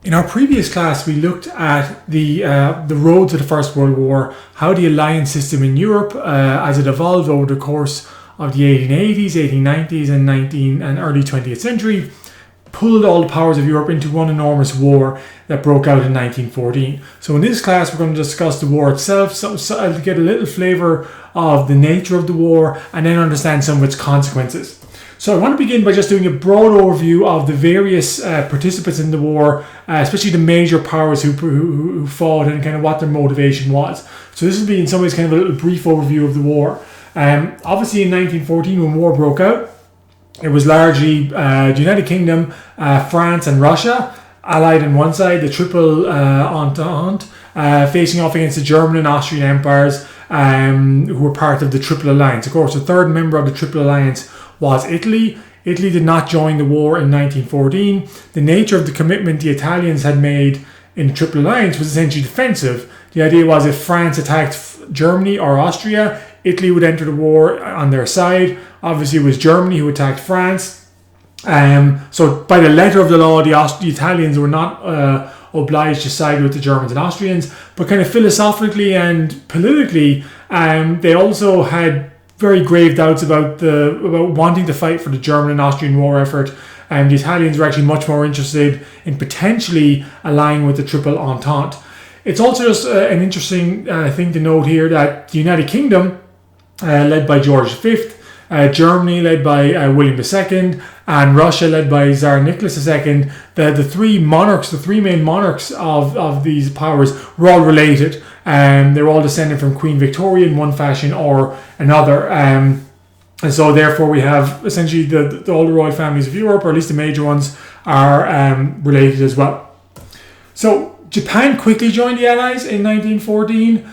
In our previous class, we looked at the road to the First World War, how the alliance system in Europe, as it evolved over the course of the 1880s, 1890s, and early 20th century, pulled all the powers of Europe into one enormous war that broke out in 1914. So in this class, we're going to discuss the war itself, so I'll get a little flavour of the nature of the war, and then understand some of its consequences. So I want to begin by just doing a broad overview of the various participants in the war, especially the major powers who fought and kind of what their motivation was. So this will be in some ways kind of a little brief overview of the war. Obviously in 1914 when war broke out, it was largely the United Kingdom, France and Russia, allied on one side, the Triple Entente, facing off against the German and Austrian empires who were part of the Triple Alliance. Of course, the third member of the Triple Alliance was Italy. Italy did not join the war in 1914. The nature of the commitment the Italians had made in the Triple Alliance was essentially defensive. The idea was if France attacked Germany or Austria, Italy would enter the war on their side. Obviously, it was Germany who attacked France. So by the letter of the law, the Italians were not obliged to side with the Germans and Austrians, but kind of philosophically and politically, they also had very grave doubts about wanting to fight for the German and Austrian war effort. And the Italians were actually much more interested in potentially allying with the Triple Entente. It's also just an interesting thing to note here that the United Kingdom, led by George V, Germany led by William II, and Russia led by Tsar Nicholas II, the three main monarchs of these powers were all related. They were all descended from Queen Victoria in one fashion or another. And so therefore we have essentially all the royal families of Europe, or at least the major ones, are related as well. So Japan quickly joined the Allies in 1914.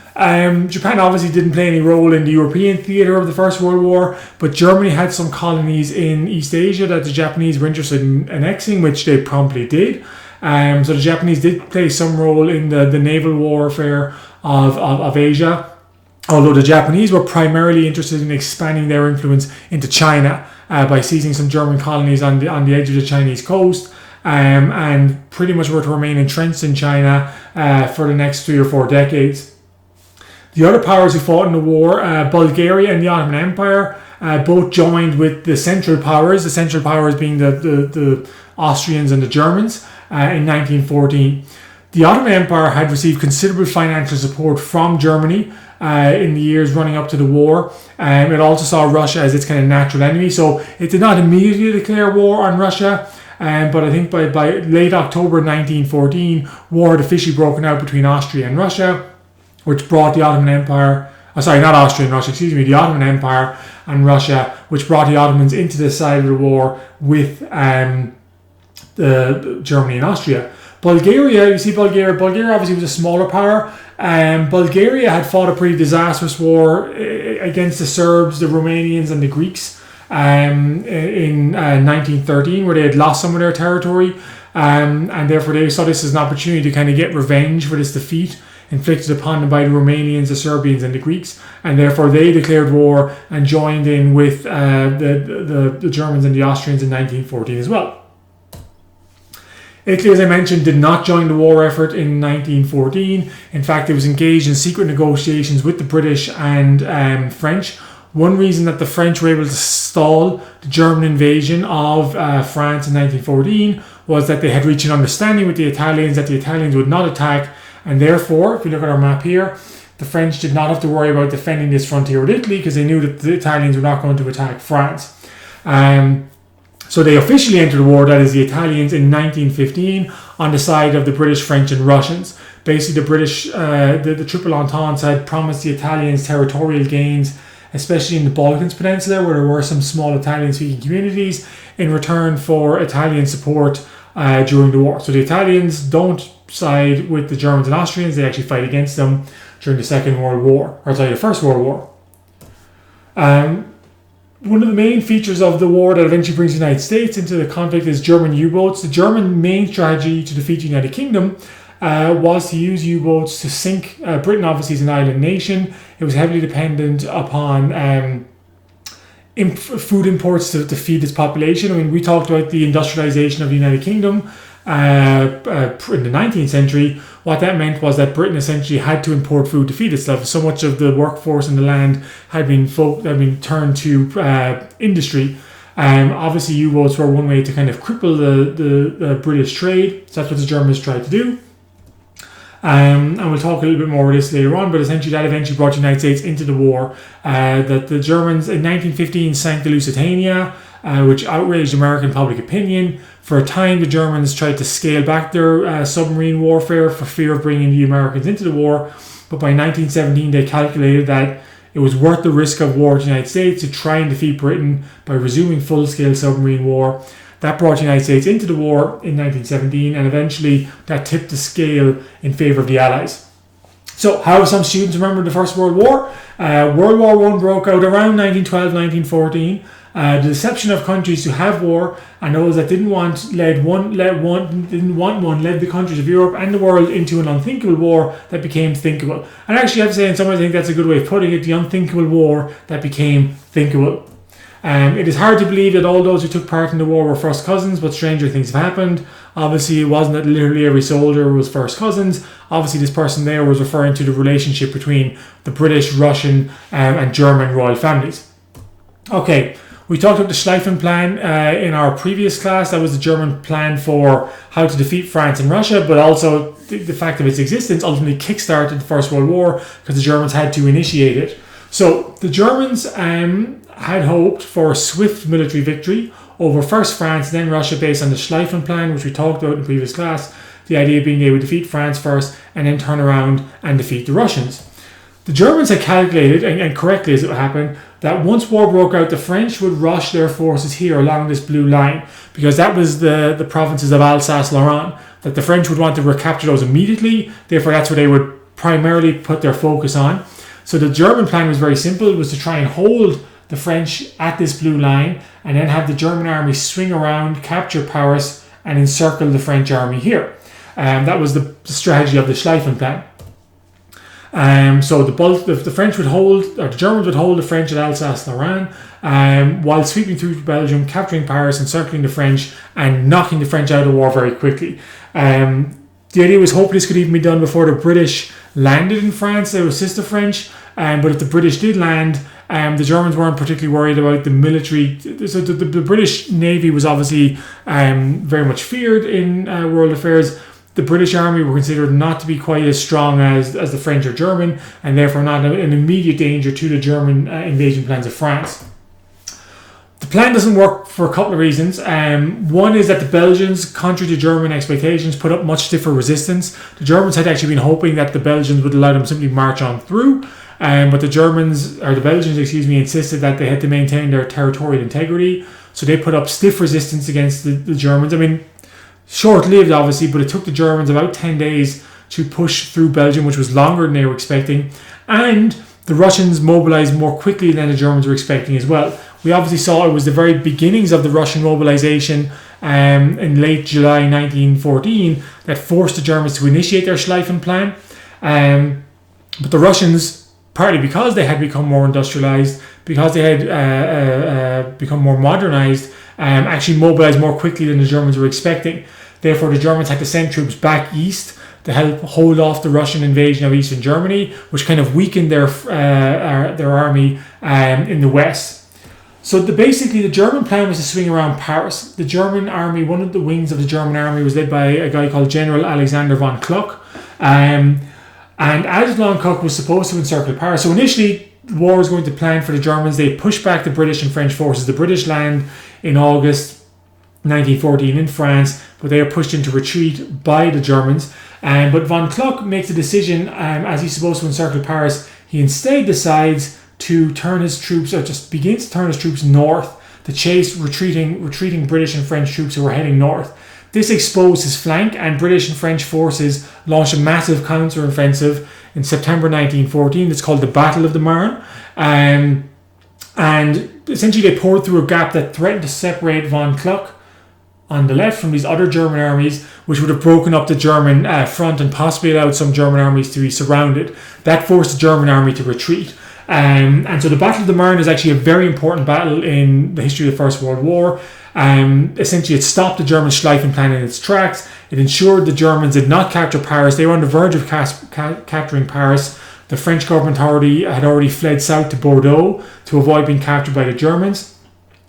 Japan obviously didn't play any role in the European theatre of the First World War, but Germany had some colonies in East Asia that the Japanese were interested in annexing, which they promptly did. So the Japanese did play some role in the naval warfare of Asia, although the Japanese were primarily interested in expanding their influence into China by seizing some German colonies on the edge of the Chinese coast. And pretty much were to remain entrenched in China for the next 3 or 4 decades. The other powers who fought in the war, Bulgaria and the Ottoman Empire, both joined with the Central Powers being the Austrians and the Germans, in 1914. The Ottoman Empire had received considerable financial support from Germany in the years running up to the war. It also saw Russia as its kind of natural enemy, so it did not immediately declare war on Russia. But I think by late October 1914, war had officially broken out between Austria and Russia, which brought the Ottoman Empire, the Ottoman Empire and Russia, which brought the Ottomans into this side of the war with the Germany and Austria. Bulgaria obviously was a smaller power. Bulgaria had fought a pretty disastrous war against the Serbs, the Romanians and the Greeks in 1913, where they had lost some of their territory, and therefore they saw this as an opportunity to kind of get revenge for this defeat inflicted upon them by the Romanians, the Serbians and the Greeks, and therefore they declared war and joined in with the Germans and the Austrians in 1914 as well. Italy, as I mentioned, did not join the war effort in 1914. In fact, it was engaged in secret negotiations with the British and French. One reason that the French were able to stall the German invasion of France in 1914 was that they had reached an understanding with the Italians that the Italians would not attack, and therefore, if you look at our map here, the French did not have to worry about defending this frontier with Italy because they knew that the Italians were not going to attack France. So they officially entered the war, that is the Italians, in 1915 on the side of the British, French and Russians. Basically the British, the Triple Entente had promised the Italians territorial gains, especially in the Balkans Peninsula, where there were some small Italian-speaking communities, in return for Italian support during the war. So the Italians don't side with the Germans and Austrians, they actually fight against them during the First World War. One of the main features of the war that eventually brings the United States into the conflict is German U-boats. The German main strategy to defeat the United Kingdom was to use U-boats to sink. Britain obviously is an island nation. It was heavily dependent upon food imports to feed its population. I mean, we talked about the industrialization of the United Kingdom in the 19th century, what that meant was that Britain essentially had to import food to feed itself. So much of the workforce in the land had been turned to industry. Obviously, U-boats were one way to kind of cripple the British trade. So that's what the Germans tried to do. And we'll talk a little bit more of this later on, but essentially that eventually brought the United States into the war. That the Germans in 1915 sank the Lusitania, which outraged American public opinion. For a time, the Germans tried to scale back their submarine warfare for fear of bringing the Americans into the war. But by 1917, they calculated that it was worth the risk of war to the United States to try and defeat Britain by resuming full-scale submarine war. That brought the United States into the war in 1917, and eventually that tipped the scale in favour of the Allies. So how some students remember the First World War? World War I broke out around 1912, 1914. The deception of countries to have war, and those that didn't want led the countries of Europe and the world into an unthinkable war that became thinkable. And actually, I have to say, in some ways, I think that's a good way of putting it: the unthinkable war that became thinkable. It is hard to believe that all those who took part in the war were first cousins, but stranger things have happened. Obviously, it wasn't that literally every soldier was first cousins. Obviously, this person there was referring to the relationship between the British, Russian, and German royal families. Okay, we talked about the Schlieffen Plan in our previous class. That was the German plan for how to defeat France and Russia, but also the fact of its existence ultimately kickstarted the First World War because the Germans had to initiate it. So the Germans had hoped for a swift military victory over first France, then Russia, based on the Schlieffen Plan, which we talked about in the previous class. The idea being they would defeat France first and then turn around and defeat the Russians. The Germans had calculated, and correctly as it would happen, that once war broke out, the French would rush their forces here along this blue line, because that was the provinces of Alsace-Lorraine, that the French would want to recapture those immediately. Therefore, that's where they would primarily put their focus on. So the German plan was very simple. It was to try and hold the French at this blue line and then have the German army swing around, capture Paris, and encircle the French army here. That was the strategy of the Schlieffen Plan. So the French would hold, or the Germans would hold the French at Alsace-Lorraine, while sweeping through Belgium, capturing Paris, encircling the French, and knocking the French out of the war very quickly. The idea was hoping this could even be done before the British landed in France. They would assist the French, but if the British did land, the Germans weren't particularly worried about the military. So the British Navy was obviously very much feared in world affairs. The British army were considered not to be quite as strong as the French or German, and therefore not an immediate danger to the German invasion plans of France. The plan doesn't work for a couple of reasons. One is that the Belgians, contrary to German expectations, put up much stiffer resistance. The Germans had actually been hoping that the Belgians would allow them simply march on through, but the Belgians, insisted that they had to maintain their territorial integrity. So they put up stiff resistance against the Germans. I mean, short-lived, obviously, but it took the Germans about 10 days to push through Belgium, which was longer than they were expecting. And the Russians mobilized more quickly than the Germans were expecting as well. We obviously saw it was the very beginnings of the Russian mobilization in late July 1914 that forced the Germans to initiate their Schlieffen Plan. But the Russians, partly because they had become more industrialized, because they had become more modernized, actually mobilized more quickly than the Germans were expecting. Therefore, the Germans had to send troops back east to help hold off the Russian invasion of eastern Germany, which kind of weakened their army in the west. So basically, the German plan was to swing around Paris. The German army, one of the wings of the German army, was led by a guy called General Alexander von Kluck. And as von Kluck was supposed to encircle Paris, so initially the war was going to plan for the Germans. They pushed back the British and French forces. The British land in August 1914 in France, but they are pushed into retreat by the Germans. But von Kluck makes a decision as he's supposed to encircle Paris. He instead decides to turn his troops, or just begins to turn his troops north to chase retreating British and French troops who were heading north. This exposed his flank, and British and French forces launched a massive counter-offensive in September 1914. It's called the Battle of the Marne. And essentially they poured through a gap that threatened to separate von Kluck on the left from these other German armies, which would have broken up the German front and possibly allowed some German armies to be surrounded. That forced the German army to retreat. And so the Battle of the Marne is actually a very important battle in the history of the First World War. Essentially, it stopped the German Schleifen plan in its tracks. It ensured the Germans did not capture Paris. They were on the verge of capturing Paris. The French government had already fled south to Bordeaux to avoid being captured by the Germans.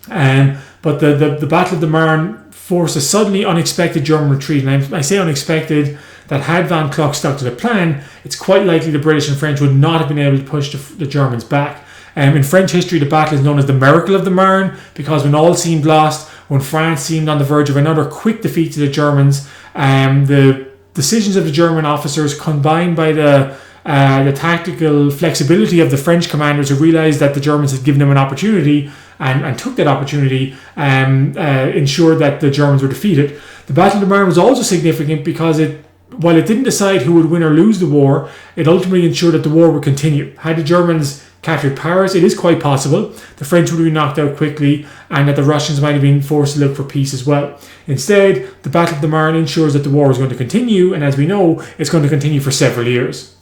But the Battle of the Marne forced a suddenly unexpected German retreat. And I say unexpected, that had Von Kluck stuck to the plan, it's quite likely the British and French would not have been able to push the Germans back. In French history, the battle is known as the Miracle of the Marne, because when all seemed lost, when France seemed on the verge of another quick defeat to the Germans, the decisions of the German officers, combined by the tactical flexibility of the French commanders, who realised that the Germans had given them an opportunity and took that opportunity, ensured that the Germans were defeated. The Battle of the Marne was also significant because while it didn't decide who would win or lose the war, it ultimately ensured that the war would continue. Had the Germans captured Paris, it is quite possible the French would have been knocked out quickly, and that the Russians might have been forced to look for peace as well. Instead, the Battle of the Marne ensures that the war is going to continue, and as we know, it's going to continue for several years.